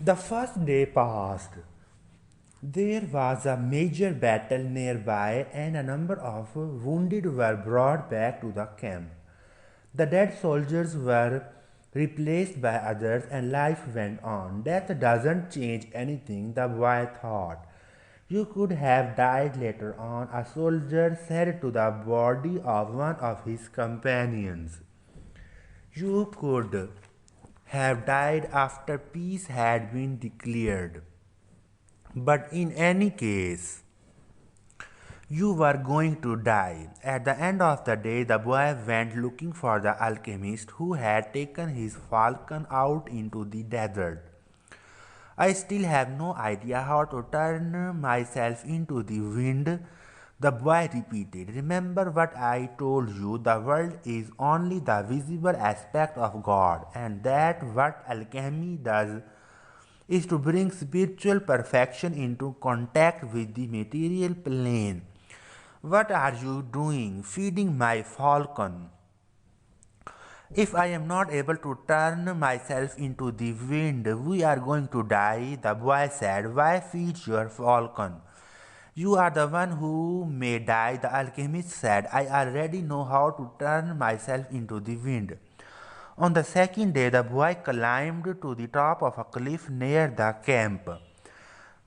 The first day passed. There was a major battle nearby, and a number of wounded were brought back to the camp. The dead soldiers were replaced by others, and life went on. Death doesn't change anything, the boy thought. You could have died later on, a soldier said to the body of one of his companions. You could have died after peace had been declared. But in any case, you were going to die. At the end of the day, the boy went looking for the alchemist who had taken his falcon out into the desert. I still have no idea how to turn myself into the wind, the boy repeated. Remember what I told you, the world is only the visible aspect of God, and that what alchemy does is to bring spiritual perfection into contact with the material plane. What are you doing? Feeding my falcon. If I am not able to turn myself into the wind, we are going to die, the boy said. Why feed your falcon? You are the one who may die, the alchemist said. I already know how to turn myself into the wind. On the second day, the boy climbed to the top of a cliff near the camp.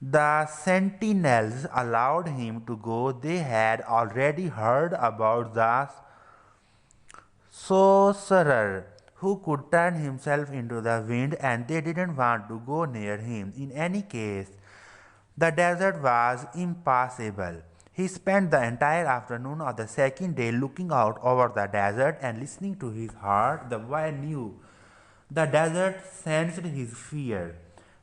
The sentinels allowed him to go. They had already heard about the sorcerer who could turn himself into the wind, and they didn't want to go near him. In any case, the desert was impassable. He spent the entire afternoon of the second day looking out over the desert and listening to his heart. The boy knew the desert sensed his fear.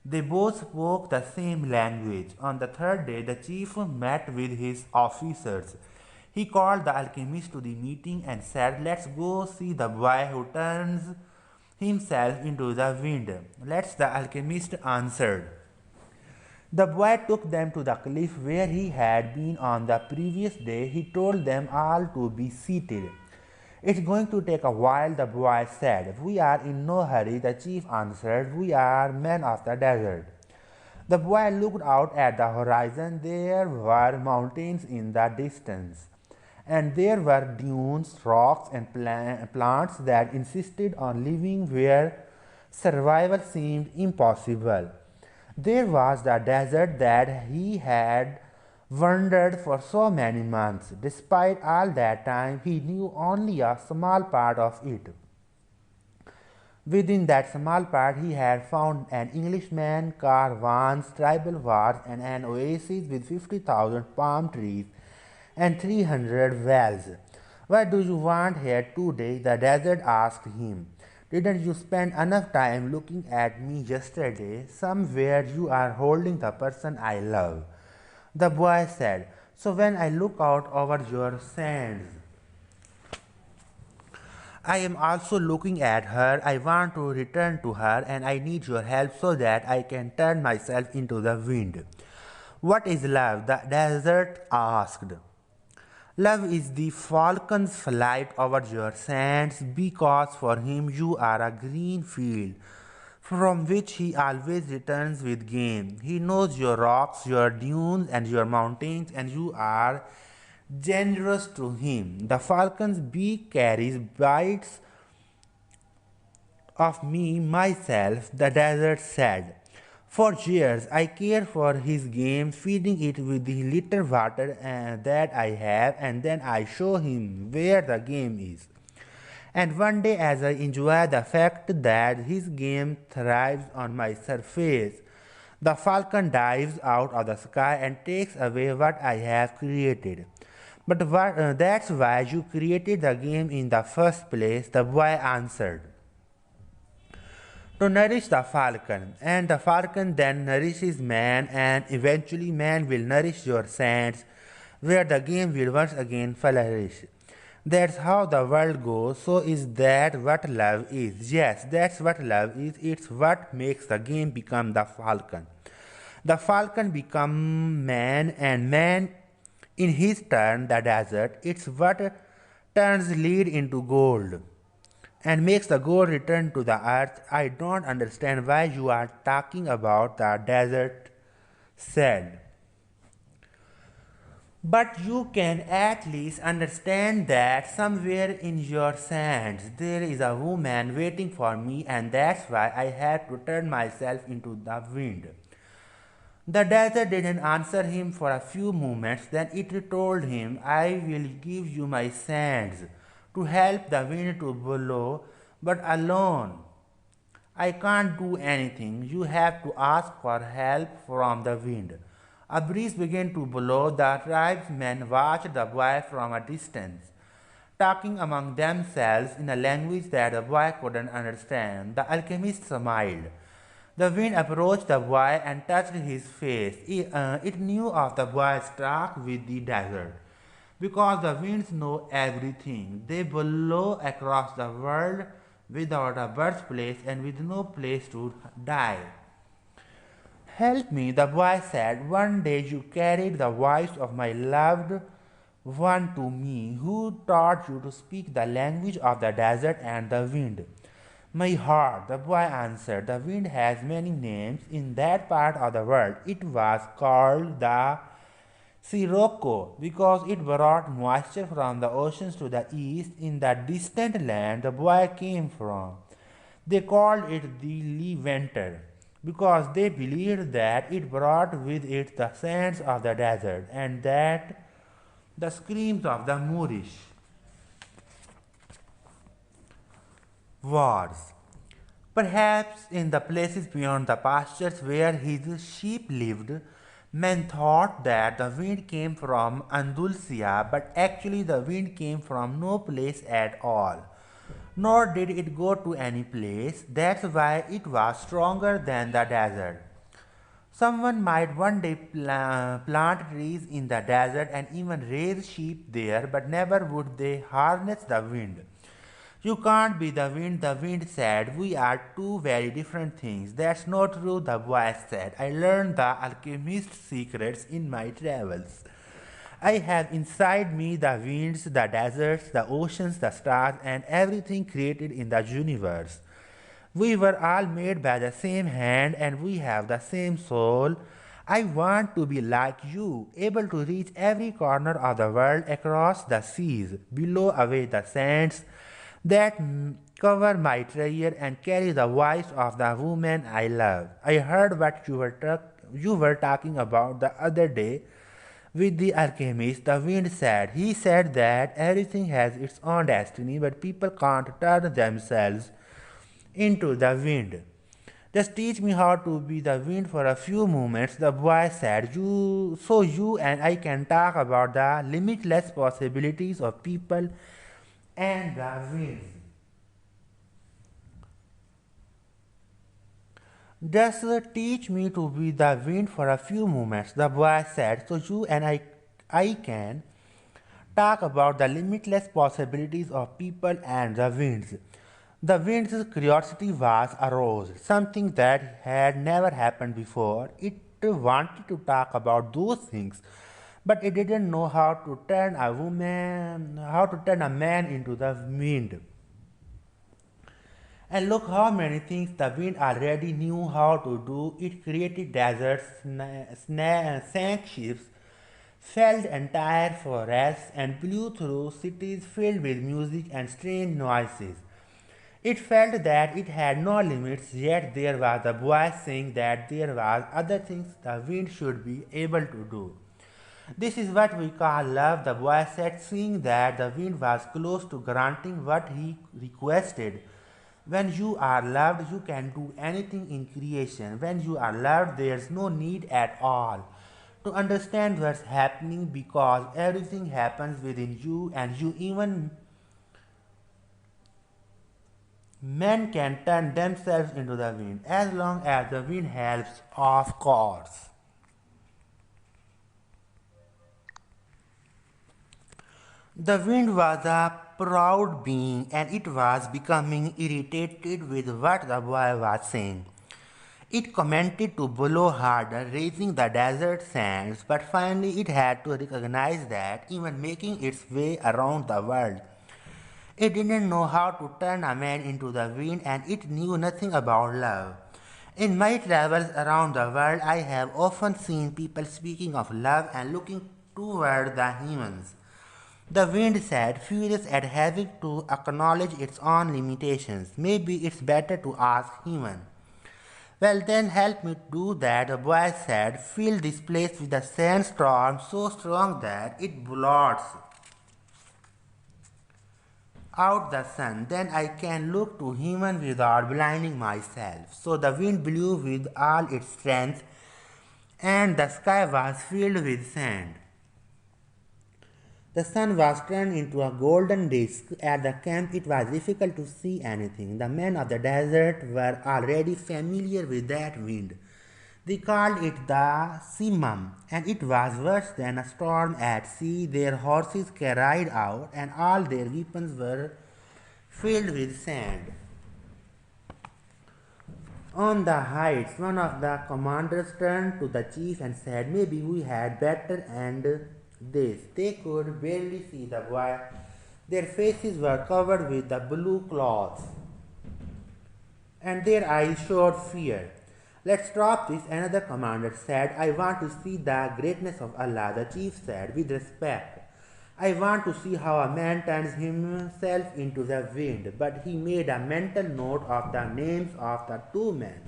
They both spoke the same language. On the third day, the chief met with his officers. He called the alchemist to the meeting and said, Let's go see the boy who turns himself into the wind. Let's, the alchemist answered. The boy took them to the cliff where he had been on the previous day. He told them all to be seated. It's going to take a while, the boy said. We are in no hurry, the chief answered. We are men of the desert. The boy looked out at the horizon. There were mountains in the distance, and there were dunes, rocks, and plants that insisted on living where survival seemed impossible. There was the desert that he had wandered for so many months. Despite all that time, he knew only a small part of it. Within that small part, he had found an Englishman, caravans, tribal wars, and an oasis with 50,000 palm trees and 300 wells. What do you want here today? The desert asked him. Didn't you spend enough time looking at me yesterday? Somewhere you are holding the person I love. The boy said, So when I look out over your sands, I am also looking at her. I want to return to her, and I need your help so that I can turn myself into the wind. What is love? The desert asked. Love is the falcon's flight over your sands, because for him you are a green field from which he always returns with game. He knows your rocks, your dunes, and your mountains, and you are generous to him. The falcon's beak carries bites of me myself, the desert said. For years I care for his game, feeding it with the little water that I have, and then I show him where the game is. And one day, as I enjoy the fact that his game thrives on my surface, the falcon dives out of the sky and takes away what I have created. But that's why you created the game in the first place, the boy answered. To nourish the falcon, and the falcon then nourishes man, and eventually man will nourish your sands, where the game will once again flourish. That's how the world goes. So is that what love is? Yes, that's what love is. It's what makes the game become the falcon. The falcon become man, and man in his turn the desert. It's what turns lead into gold and makes the gold return to the earth. I don't understand why you are talking about the desert said. But you can at least understand that somewhere in your sands there is a woman waiting for me, and that's why I had to turn myself into the wind. The desert didn't answer him for a few moments, then it told him, I will give you my sands to help the wind to blow, but alone I can't do anything. You have to ask for help from the wind. A breeze began to blow. The tribesmen watched the boy from a distance, talking among themselves in a language that the boy couldn't understand. The alchemist smiled. The wind approached the boy and touched his face. It knew of the boy's talk with the desert. Because the winds know everything. They blow across the world without a birthplace and with no place to die. Help me, the boy said. One day you carried the voice of my loved one to me, who taught you to speak the language of the desert and the wind. My heart, the boy answered. The wind has many names in that part of the world. It was called the Sirocco because it brought moisture from the oceans to the east in the distant land the boy came from. They called it the Levanter because they believed that it brought with it the sands of the desert and that the screams of the Moorish wars. Perhaps in the places beyond the pastures where his sheep lived, men thought that the wind came from Andalusia, but actually the wind came from no place at all. Nor did it go to any place. That's why it was stronger than the desert. Someone might one day plant trees in the desert and even raise sheep there, but never would they harness the wind. You can't be the wind said. We are two very different things. That's not true, the boy said. I learned the alchemist's secrets in my travels. I have inside me the winds, the deserts, the oceans, the stars, and everything created in the universe. We were all made by the same hand and we have the same soul. I want to be like you, able to reach every corner of the world across the seas, below away the sands that cover my treasure and carry the voice of the woman I love. I heard what you were talking about the other day with the alchemist, the wind said. He said that everything has its own destiny, but people can't turn themselves into the wind. Just teach me how to be the wind for a few moments, the boy said. You and I can talk about the limitless possibilities of people and the wind. Just teach me to be the wind for a few moments, the boy said, so you and I can talk about the limitless possibilities of people and the winds. The wind's curiosity was aroused, something that had never happened before. It wanted to talk about those things, but it didn't know how to turn a man into the wind. And look how many things the wind already knew how to do. It created deserts, sank ships, felled entire forests, and blew through cities filled with music and strange noises. It felt that it had no limits, yet there was a voice saying that there was other things the wind should be able to do. This is what we call love, the boy said, seeing that the wind was close to granting what he requested. When you are loved, you can do anything in creation. When you are loved, there's no need at all to understand what's happening because everything happens within you, and you even men can turn themselves into the wind as long as the wind helps, of course. The wind was a proud being and it was becoming irritated with what the boy was saying. It commented to blow harder, raising the desert sands, but finally it had to recognize that even making its way around the world, It didn't know how to turn a man into the wind, and it knew nothing about love. In my travels around the world, I have often seen people speaking of love and looking toward the humans. The wind said, furious at having to acknowledge its own limitations. Maybe it's better to ask human. Well, then help me do that, the boy said. Fill this place with a sandstorm so strong that it blots out the sun. Then I can look to heaven without blinding myself. So the wind blew with all its strength, and the sky was filled with sand. The sun was turned into a golden disk. At the camp, it was difficult to see anything. The men of the desert were already familiar with that wind. They called it the Simam, and it was worse than a storm at sea. Their horses carried out, and all their weapons were filled with sand. On the heights, one of the commanders turned to the chief and said, maybe we had better end this. They could barely see the boy. Their faces were covered with the blue cloths, and their eyes showed fear. Let's stop this, another commander said. I want to see the greatness of Allah, the chief said with respect. I want to see how a man turns himself into the wind. But he made a mental note of the names of the two men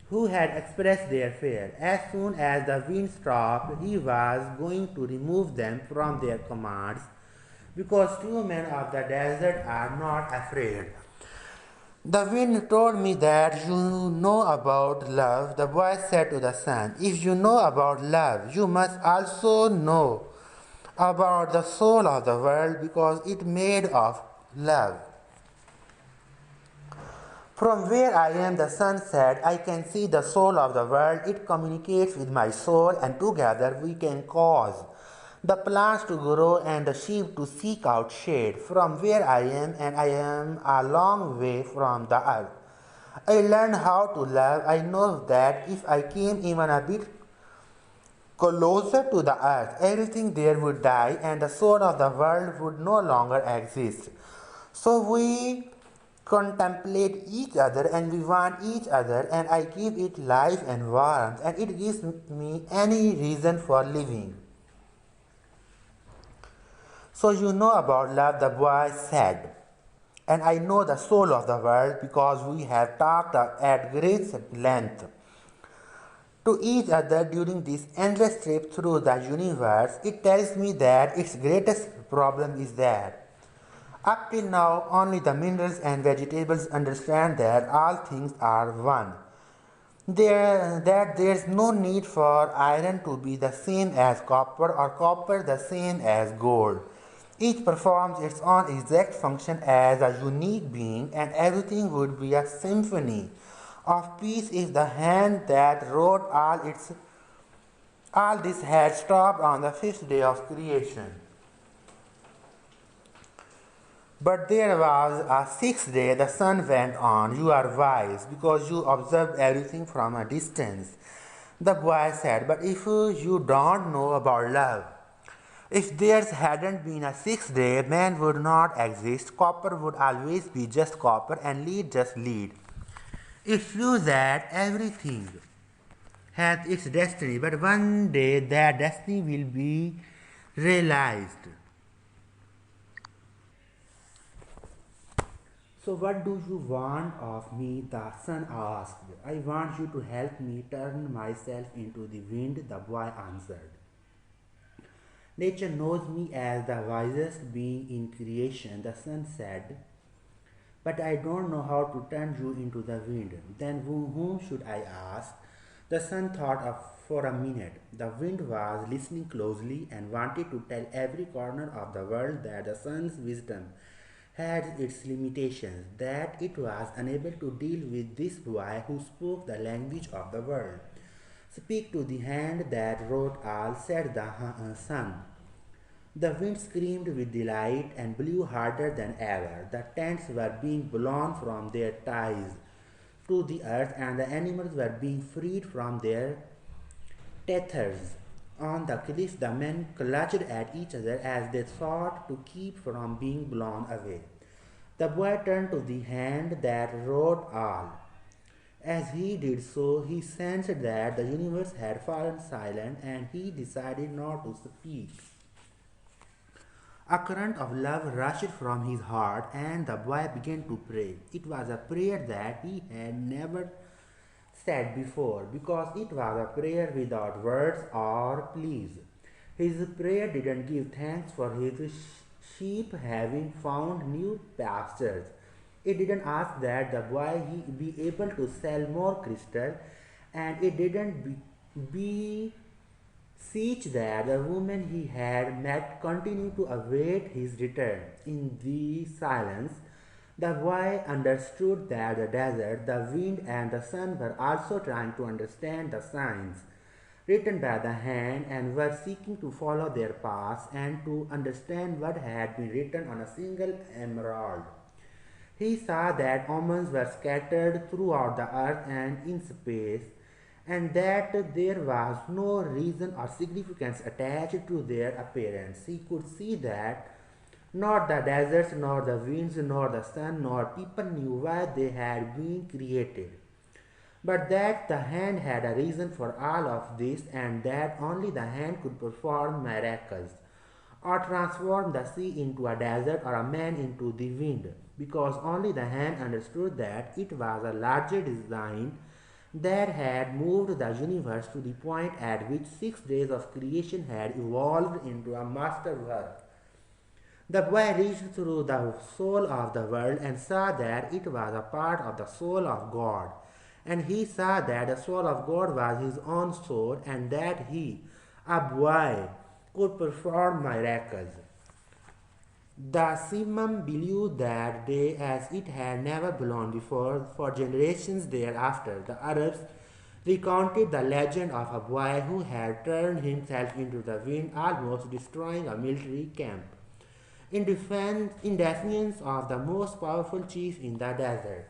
who had expressed their fear. As soon as the wind stopped, he was going to remove them from their commands, because two men of the desert are not afraid. The wind told me that you know about love, the boy said to the sun. If you know about love, you must also know about the soul of the world, because it made of love. From where I am, the sun said, I can see the soul of the world. It communicates with my soul, and together we can cause the plants to grow and the sheep to seek out shade. From where I am, and I am a long way from the earth, I learned how to love. I know that if I came even a bit closer to the earth, everything there would die and the soul of the world would no longer exist. So we contemplate each other and we want each other, and I give it life and warmth, and it gives me any reason for living. So you know about love, the boy said, and I know the soul of the world because we have talked at great length to each other during this endless trip through the universe. It tells me that its greatest problem is that up till now only the minerals and vegetables understand that all things are one. That there's no need for iron to be the same as copper or copper the same as gold. Each performs its own exact function as a unique being, and everything would be a symphony of peace if the hand that wrote all this had stopped on the fifth day of creation. But there was a sixth day. The sun went on. You are wise because you observed everything from a distance, the boy said. But if you don't know about love, if there hadn't been a sixth day, man would not exist. Copper would always be just copper, and lead just lead. It's true that everything has its destiny, but one day that destiny will be realized. So what do you want of me? The sun asked. I want you to help me turn myself into the wind, the boy answered. Nature knows me as the wisest being in creation, the sun said. But I don't know how to turn you into the wind. Then whom should I ask? The sun thought for a minute. The wind was listening closely and wanted to tell every corner of the world that the sun's wisdom had its limitations, that it was unable to deal with this boy who spoke the language of the world. Speak to the hand that wrote all, said the sun. The wind screamed with delight and blew harder than ever. The tents were being blown from their ties to the earth, and the animals were being freed from their tethers. On the cliff, the men clutched at each other as they sought to keep from being blown away. The boy turned to the hand that wrote all. As he did so, he sensed that the universe had fallen silent and he decided not to speak. A current of love rushed from his heart and the boy began to pray. It was a prayer that he had never said before because it was a prayer without words or pleas. His prayer didn't give thanks for his sheep having found new pastures. It didn't ask that the boy be able to sell more crystal, and it didn't beseech that the woman he had met continue to await his return. In the silence, the boy understood that the desert, the wind, and the sun were also trying to understand the signs written by the hand and were seeking to follow their paths and to understand what had been written on a single emerald. He saw that omens were scattered throughout the earth and in space, and that there was no reason or significance attached to their appearance. He could see that not the deserts, nor the winds, nor the sun, nor people knew why they had been created, but that the hand had a reason for all of this, and that only the hand could perform miracles, or transform the sea into a desert or a man into the wind, because only the hand understood that it was a larger design that had moved the universe to the point at which 6 days of creation had evolved into a masterwork. The boy reached through the soul of the world and saw that it was a part of the soul of God. And he saw that the soul of God was his own soul and that he, a boy, could perform miracles. The Simam believed that day as it had never belonged before. For generations thereafter, the Arabs recounted the legend of a boy who had turned himself into the wind, almost destroying a military camp, in defiance of the most powerful chief in the desert.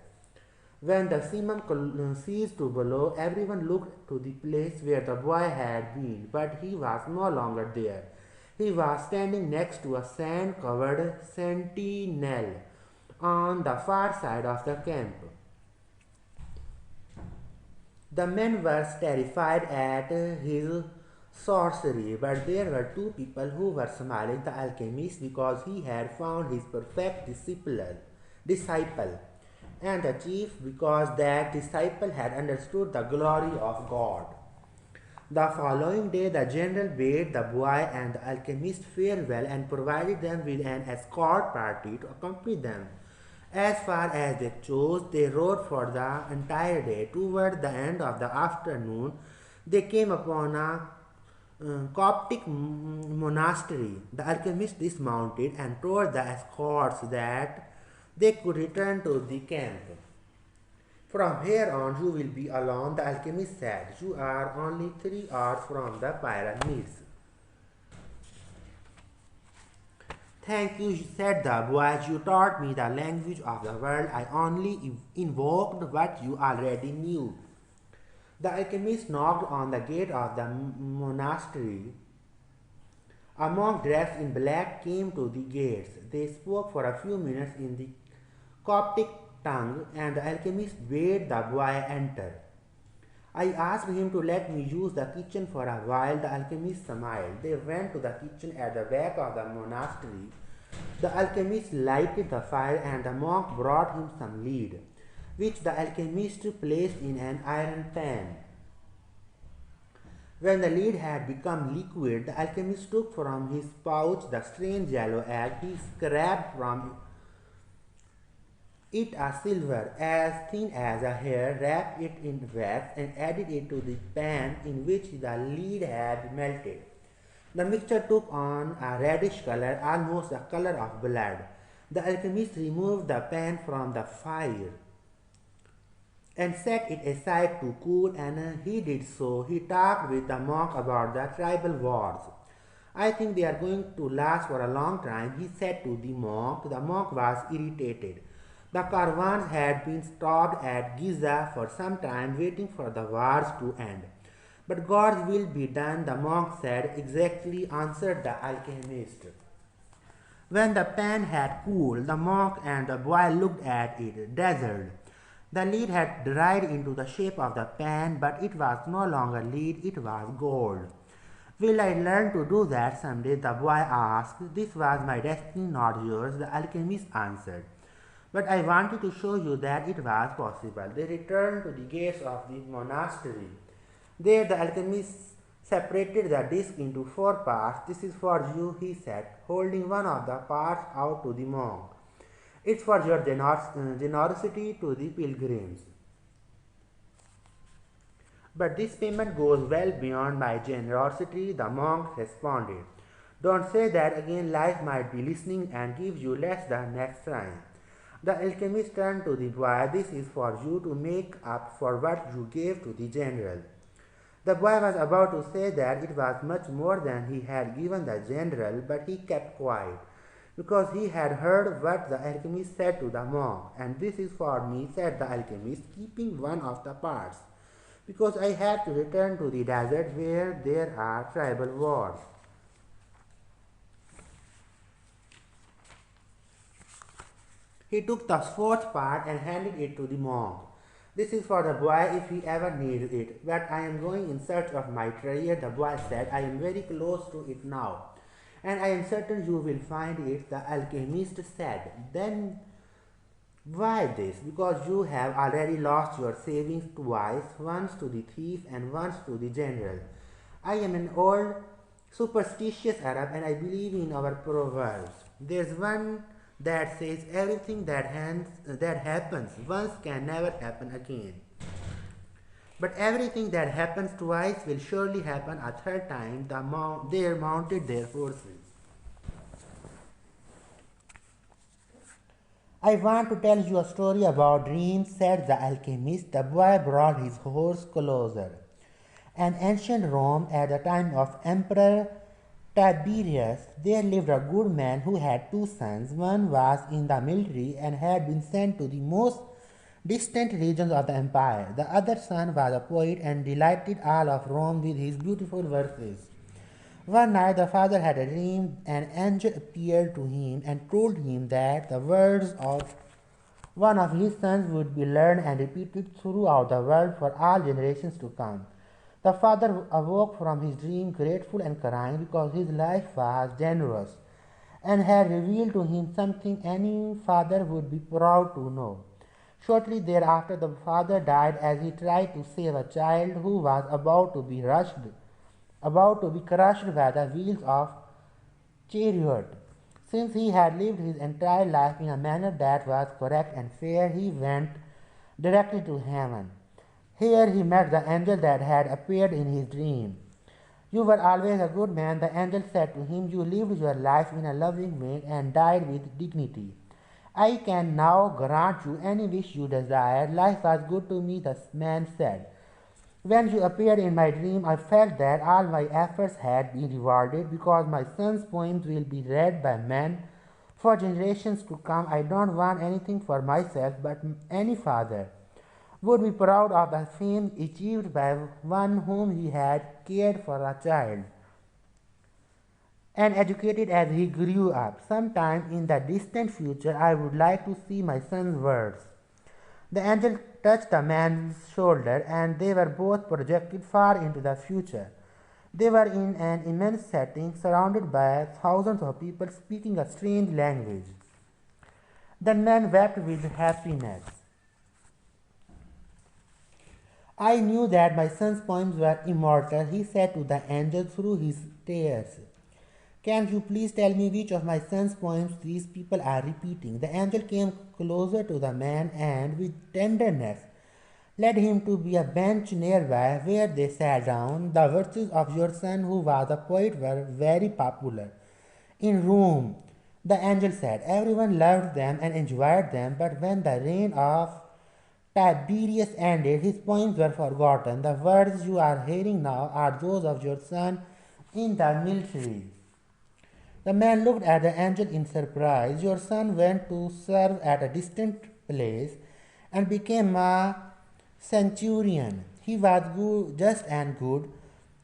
When the Simam ceased to blow, everyone looked to the place where the boy had been, but he was no longer there. He was standing next to a sand-covered sentinel on the far side of the camp. The men were terrified at his sorcery, but there were two people who were smiling: the alchemist, because he had found his perfect disciple, and the chief, because that disciple had understood the glory of God. The following day, the general bade the boy and the alchemist farewell and provided them with an escort party to accompany them. As far as they chose, they rode for the entire day. Toward the end of the afternoon, they came upon a Coptic monastery. The alchemist dismounted and told the escorts that they could return to the camp. From here on, you will be alone, the alchemist said. You are only 3 hours from the pyramids. Thank you, said the boy. You taught me the language of the world. I only invoked what you already knew. The alchemist knocked on the gate of the monastery. A monk dressed in black came to the gates. They spoke for a few minutes in the Coptic tongue, and the alchemist bade the boy enter. I asked him to let me use the kitchen for a while. The alchemist smiled. They went to the kitchen at the back of the monastery. The alchemist lighted the fire, and the monk brought him some lead, which the alchemist placed in an iron pan. When the lead had become liquid, the alchemist took from his pouch the strange yellow egg. He scraped from it a silver as thin as a hair, wrapped it in wax, and added it to the pan in which the lead had melted. The mixture took on a reddish color, almost the color of blood. The alchemist removed the pan from the fire and set it aside to cool, and he did so. He talked with the monk about the tribal wars. I think they are going to last for a long time, he said to the monk. The monk was irritated. The caravans had been stopped at Giza for some time, waiting for the wars to end. But God's will be done, the monk said. Exactly, answered the alchemist. When the pan had cooled, the monk and the boy looked at it, dazzled. The lead had dried into the shape of the pan, but it was no longer lead, it was gold. Will I learn to do that someday? The boy asked. This was my destiny, not yours, the alchemist answered. But I wanted to show you that it was possible. They returned to the gates of the monastery. There the alchemist separated the disc into 4 parts. This is for you, he said, holding one of the parts out to the monk. It's for your generosity to the pilgrims. But this payment goes well beyond my generosity, the monk responded. Don't say that again, life might be listening and give you less the next time. The alchemist turned to the boy. This is for you to make up for what you gave to the general. The boy was about to say that it was much more than he had given the general, but he kept quiet, because he had heard what the alchemist said to the monk. And this is for me, said the alchemist, keeping one of the parts, because I have to return to the desert where there are tribal wars. He took the 4th part and handed it to the monk. This is for the boy if he ever needs it. But I am going in search of my treasure, the boy said. I am very close to it now, and I am certain you will find it, the alchemist said. Then why this? Because you have already lost your savings twice, once to the thief and once to the general. I am an old superstitious Arab and I believe in our proverbs. There's one that says everything that happens once can never happen again. But everything that happens twice will surely happen a third time. They mounted their horses. I want to tell you a story about dreams, said the alchemist. The boy brought his horse closer. In ancient Rome, at the time of Emperor Tiberius, there lived a good man who had 2 sons. One was in the military and had been sent to the most distant regions of the empire. The other son was a poet and delighted all of Rome with his beautiful verses. One night the father had a dream. An angel appeared to him and told him that the words of one of his sons would be learned and repeated throughout the world for all generations to come. The father awoke from his dream grateful and crying because his life was generous and had revealed to him something any father would be proud to know. Shortly thereafter, the father died as he tried to save a child who was about to be crushed by the wheels of chariot. Since he had lived his entire life in a manner that was correct and fair, he went directly to heaven. Here he met the angel that had appeared in his dream. You were always a good man, the angel said to him. You lived your life in a loving way and died with dignity. I can now grant you any wish you desire. Life was good to me, the man said. When you appeared in my dream, I felt that all my efforts had been rewarded because my son's poems will be read by men for generations to come. I don't want anything for myself, but any father would be proud of the fame achieved by one whom he had cared for a child and educated as he grew up. Sometime in the distant future, I would like to see my son's words. The angel touched the man's shoulder, and they were both projected far into the future. They were in an immense setting, surrounded by thousands of people speaking a strange language. The man wept with happiness. I knew that my son's poems were immortal, he said to the angel through his tears. Can you please tell me which of my son's poems these people are repeating? The angel came closer to the man and, with tenderness, led him to a bench nearby where they sat down. The verses of your son, who was a poet, were very popular in Rome, the angel said. Everyone loved them and enjoyed them, but when the reign of Tiberius ended, his poems were forgotten. The words you are hearing now are those of your son in the military. The man looked at the angel in surprise. Your son went to serve at a distant place and became a centurion. He was good, just and good.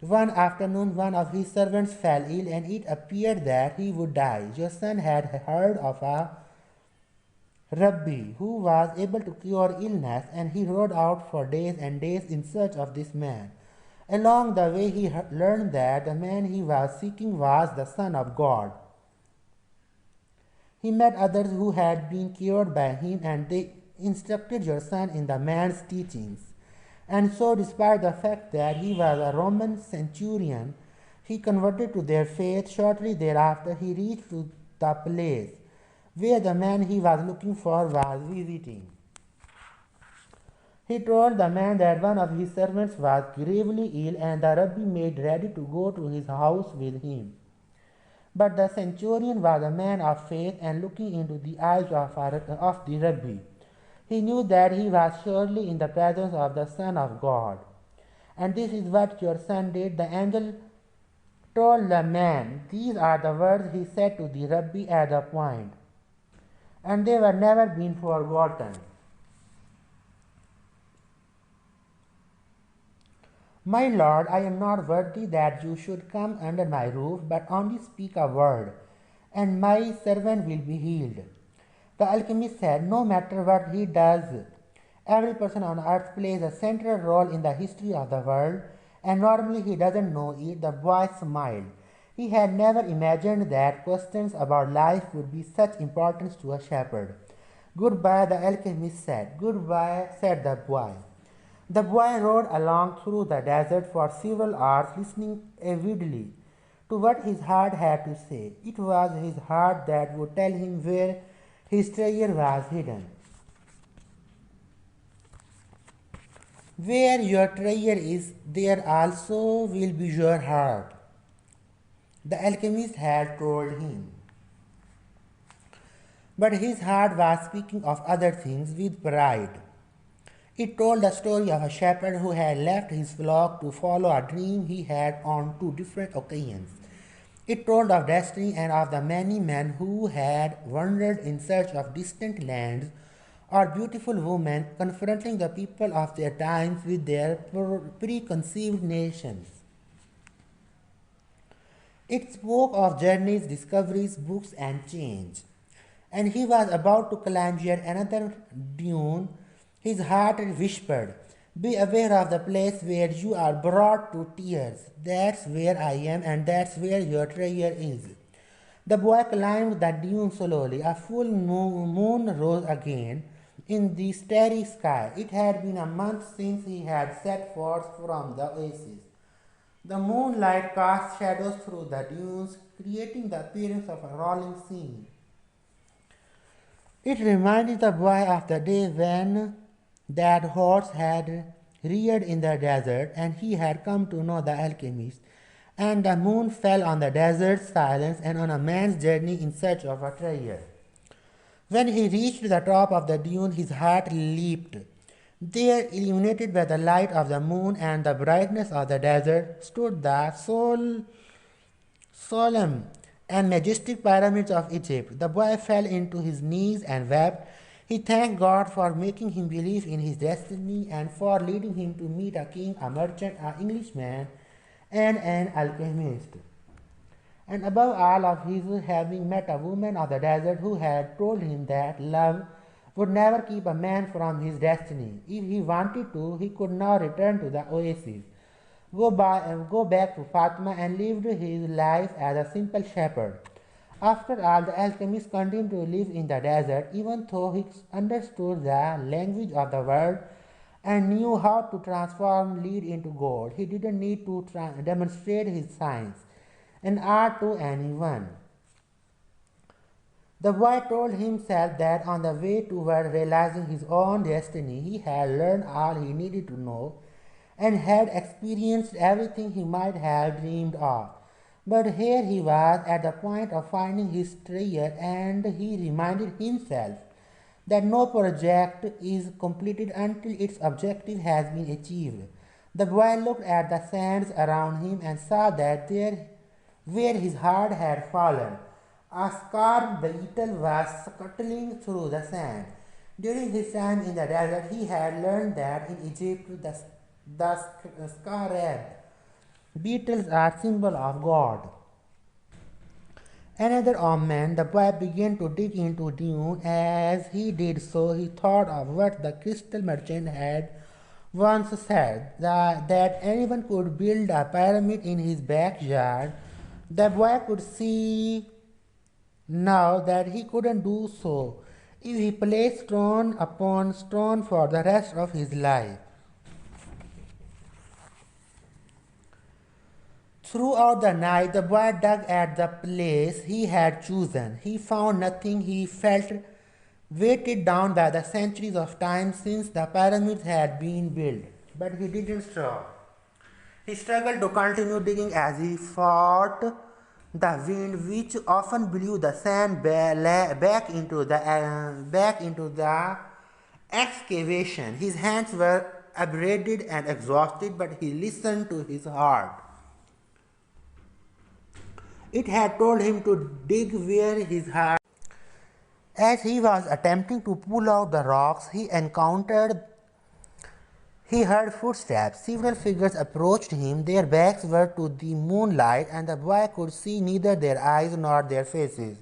One afternoon, one of his servants fell ill, and it appeared that he would die. Joseph had heard of a Rabbi who was able to cure illness, and he rode out for days and days in search of this man. Along the way, he learned that the man he was seeking was the Son of God. He met others who had been cured by him, and they instructed your son in the man's teachings. And so, despite the fact that he was a Roman centurion, he converted to their faith. Shortly thereafter, he reached to the place where the man he was looking for was visiting. He told the man that one of his servants was gravely ill, and the rabbi made ready to go to his house with him. But the centurion was a man of faith, and looking into the eyes of the rabbi, he knew that he was surely in the presence of the Son of God. And this is what your son did. The angel told the man, these are the words he said to the rabbi at the point, and they were never been forgotten. My Lord, I am not worthy that you should come under my roof, but only speak a word, and my servant will be healed. The alchemist said, no matter what he does, every person on earth plays a central role in the history of the world, and normally he doesn't know it. The boy smiled. He had never imagined that questions about life would be such importance to a shepherd. Goodbye, the alchemist said. Goodbye, said the boy. The boy rode along through the desert for several hours, listening avidly to what his heart had to say. It was his heart that would tell him where his treasure was hidden. Where your treasure is, there also will be your heart, the alchemist had told him. But his heart was speaking of other things with pride. It told the story of a shepherd who had left his flock to follow a dream he had on two different occasions. It told of destiny and of the many men who had wandered in search of distant lands, or beautiful women confronting the people of their times with their preconceived notions. It spoke of journeys, discoveries, books, and change. And he was about to climb yet another dune. His heart whispered, be aware of the place where you are brought to tears. That's where I am, and that's where your treasure is. The boy climbed the dune slowly. A full moon rose again in the starry sky. It had been a month since he had set forth from the oasis. The moonlight cast shadows through the dunes, creating the appearance of a rolling scene. It reminded the boy of the day when that horse had reared in the desert, and he had come to know the alchemist. And the moon fell on the desert silence and on a man's journey in search of a treasure. When he reached the top of the dune, his heart leaped. There, illuminated by the light of the moon and the brightness of the desert, stood the solemn and majestic pyramids of Egypt. The boy fell into his knees and wept. He thanked God for making him believe in his destiny and for leading him to meet a king, a merchant, an Englishman, and an alchemist. And above all of his having met a woman of the desert who had told him that love would never keep a man from his destiny. If he wanted to, he could now return to the oasis, go back to Fatima, and live his life as a simple shepherd. After all, the alchemist continued to live in the desert, even though he understood the language of the world and knew how to transform lead into gold. He didn't need to demonstrate his science and art to anyone. The boy told himself that on the way toward realizing his own destiny, he had learned all he needed to know and had experienced everything he might have dreamed of. But here he was at the point of finding his treasure, and he reminded himself that no project is completed until its objective has been achieved. The boy looked at the sands around him and saw that there, where his heart had fallen, a scarred beetle was scuttling through the sand. During his time in the desert, he had learned that in Egypt the The scarab beetles are symbol of God. Another omen, the boy began to dig into Dune. As he did so, he thought of what the crystal merchant had once said, that anyone could build a pyramid in his backyard. The boy could see now that he couldn't do so if he placed stone upon stone for the rest of his life. Throughout the night, the boy dug at the place he had chosen. He found nothing. He felt weighted down by the centuries of time since the pyramids had been built. But he didn't stop. He struggled to continue digging as he fought the wind, which often blew the sand back into the excavation. His hands were abraded and exhausted, but he listened to his heart. It had told him to dig where his heart. As he was attempting to pull out the rocks, he heard footsteps. Several figures approached him. Their backs were to the moonlight, and the boy could see neither their eyes nor their faces.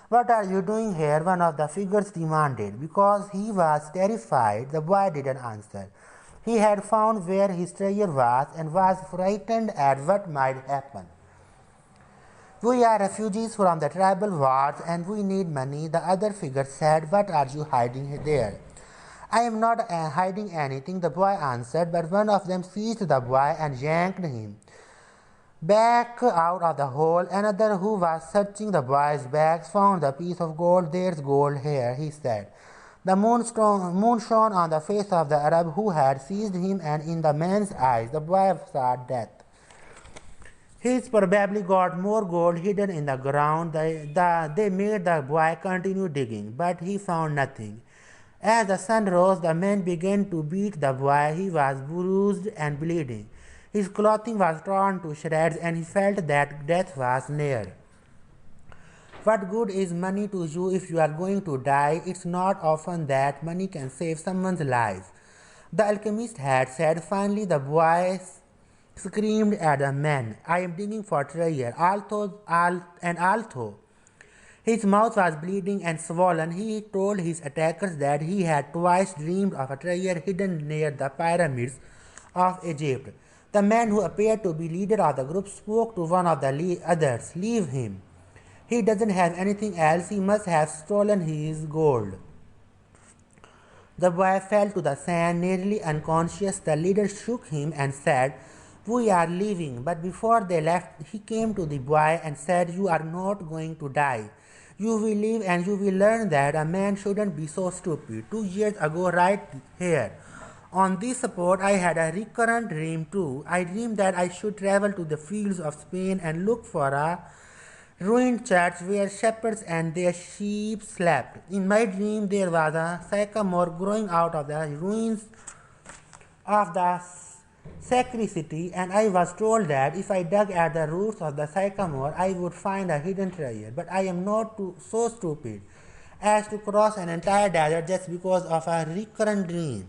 "What are you doing here?" one of the figures demanded. Because he was terrified, the boy didn't answer. He had found where his treasure was and was frightened at what might happen. "We are refugees from the tribal wars and we need money," the other figure said. "What are you hiding there?" "I am not hiding anything," the boy answered, but one of them seized the boy and yanked him back out of the hole. Another, who was searching the boy's bags, found the piece of gold. "There's gold here," he said. The moon shone on the face of the Arab who had seized him, and in the man's eyes the boy saw death. He's probably got more gold hidden in the ground. They made the boy continue digging, but he found nothing. As the sun rose, the men began to beat the boy. He was bruised and bleeding. His clothing was torn to shreds, and he felt that death was near. "What good is money to you if you are going to die? It's not often that money can save someone's life," the alchemist had said. Finally, the boy screamed at the man, "I am digging for treasure." Although his mouth was bleeding and swollen, he told his attackers that he had twice dreamed of a treasure hidden near the pyramids of Egypt. The man, who appeared to be leader of the group, spoke to one of the others. "Leave him. He doesn't have anything else. He must have stolen his gold." The boy fell to the sand, nearly unconscious. The leader shook him and said, "We are leaving." But before they left, he came to the boy and said, "You are not going to die. You will live and you will learn that a man shouldn't be so stupid. 2 years ago, right here, on this spot, I had a recurrent dream too. I dreamed that I should travel to the fields of Spain and look for a ruined church where shepherds and their sheep slept. In my dream, there was a sycamore growing out of the ruins of the sacristy, and I was told that if I dug at the roots of the sycamore, I would find a hidden treasure. But I am not so stupid as to cross an entire desert just because of a recurrent dream."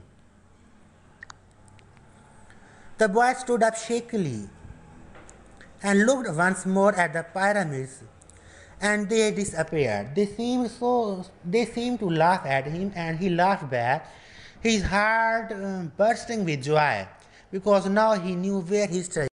The boy stood up shakily and looked once more at the pyramids, and they disappeared. They seemed to laugh at him, and he laughed back, his heart bursting with joy, because now he knew where his treasure